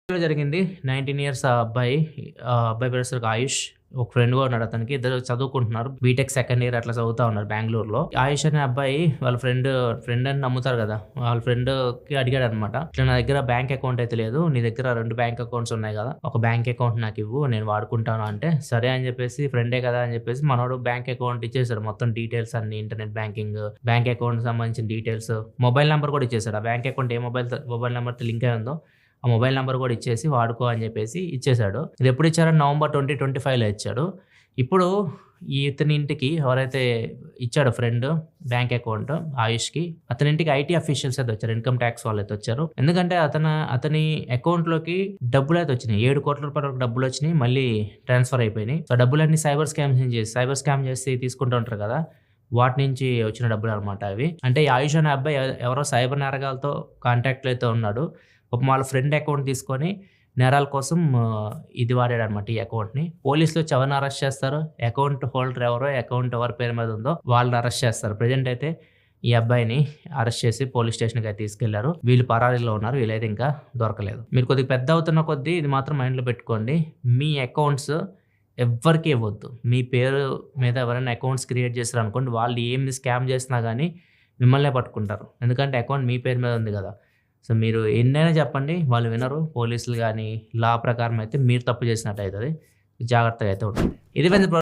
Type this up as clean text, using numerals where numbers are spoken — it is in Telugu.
జరిగింది. 19 ఇయర్స్ ఆ అబ్బాయి. అబ్బాయి పేరు వచ్చేసరికి ఆయుష్. ఒక ఫ్రెండ్ కూడా ఉన్నాడు అతనికి. ఇద్దరు చదువుకుంటున్నారు. బీటెక్ సెకండ్ ఇయర్ అట్లా చదువుతా ఉన్నారు బెంగుళూరులో. ఆయుష్ అనే అబ్బాయి వాళ్ళ ఫ్రెండ్ అని నమ్ముతారు కదా! వాళ్ళ ఫ్రెండ్‌కి అడిగాడనమాట. "ఇట్లా నా దగ్గర బ్యాంక్ అకౌంట్ అయితే లేదు. నీ దగ్గర 2 బ్యాంక్ అకౌంట్స్ ఉన్నాయి కదా! ఒక బ్యాంక్ అకౌంట్ నాకివ్వు. నేను వాడుకుంటాను" అంటే, సరే అని చెప్పేసి ఫ్రెండే కదా అని చెప్పేసి మనోడు బ్యాంక్ అకౌంట్ ఇచ్చేసాడు. మొత్తం డీటెయిల్స్ అన్నీ, ఇంటర్నెట్ బ్యాంకింగ్, బ్యాంక్ అకౌంట్‌కి సంబంధించిన డీటెయిల్స్, మొబైల్ నంబర్ కూడా ఇచ్చేసాడు. ఆ బ్యాంక్ అకౌంట్ ఏ మొబైల్ నంబర్‌తో లింక్ అయి ఉందో ఆ మొబైల్ నంబర్ కూడా ఇచ్చేసి వాడుకో అని చెప్పేసి ఇచ్చేసాడు. ఇది ఎప్పుడు ఇచ్చారంటే నవంబర్ 2025లో ఇచ్చాడు. ఇప్పుడు ఇతని ఇంటికి ఎవరైతే ఇచ్చాడో ఫ్రెండ్ బ్యాంక్ అకౌంట్ ఆయుష్‌కి, అతని ఇంటికి ఐటీ అఫీషియల్స్ అయితే వచ్చారు. ఇన్‌కమ్ టాక్స్ వాళ్ళైతే వచ్చారు. ఎందుకంటే అతని అకౌంట్‌లోకి డబ్బులైతే వచ్చినాయి. 7 కోట్ల రూపాయల వరకు డబ్బులొచ్చినాయి. మళ్ళీ ట్రాన్స్‌ఫర్ అయిపోయినాయి. సో, డబ్బులన్నీ సైబర్ స్కామ్ చేసి తీసుకుంటూ ఉంటారు కదా! వాటి నుంచి వచ్చిన డబ్బులనమాట అవి. అంటే ఈ ఆయుష్ అనే అబ్బాయి ఎవరో సైబర్ నేరగాలతో కాంటాక్ట్‌లో అయితే ఉన్నాడు. పాపం వాళ్ళ ఫ్రెండ్ అకౌంట్ తీసుకొని నేరాల కోసం ఇది వాడాడనమాట ఈ అకౌంట్‌ని. పోలీసులు వచ్చి ఎవరిని అరెస్ట్ చేస్తారు? అకౌంట్ హోల్డర్ ఎవరో, అకౌంట్ ఎవరి పేరు మీద ఉందో వాళ్ళని అరెస్ట్ చేస్తారు. ప్రెజెంట్ అయితే ఈ అబ్బాయిని అరెస్ట్ చేసి పోలీస్ స్టేషన్‌కి అయితే తీసుకెళ్లారు. వీళ్ళు పరారీలో ఉన్నారు. వీళ్ళైతే ఇంకా దొరకలేదు. మీరు కొద్దిగా పెద్ద అవుతున్న కొద్దీ ఇది మాత్రం మైండ్‌లో పెట్టుకోండి. మీ అకౌంట్స్ ఎవ్వరికీ ఇవ్వద్దు. మీ పేరు మీద ఎవరైనా అకౌంట్స్ క్రియేట్ చేశారనుకోండి, వాళ్ళు ఏమి స్కామ్ చేసినా గానీ మిమ్మల్నే పట్టుకుంటారు. ఎందుకంటే అకౌంట్ మీ పేరు మీద ఉంది కదా! సో, మీరు ఎన్నైనా చెప్పండి వాళ్ళు వినరు. పోలీసులు గానీ, లా ప్రకారం అయితే మీరు తప్పు చేసినట్టు అయితది. జాగ్రత్తగా అయితే ఉండండి. ఇది ఫ్రెండ్స్.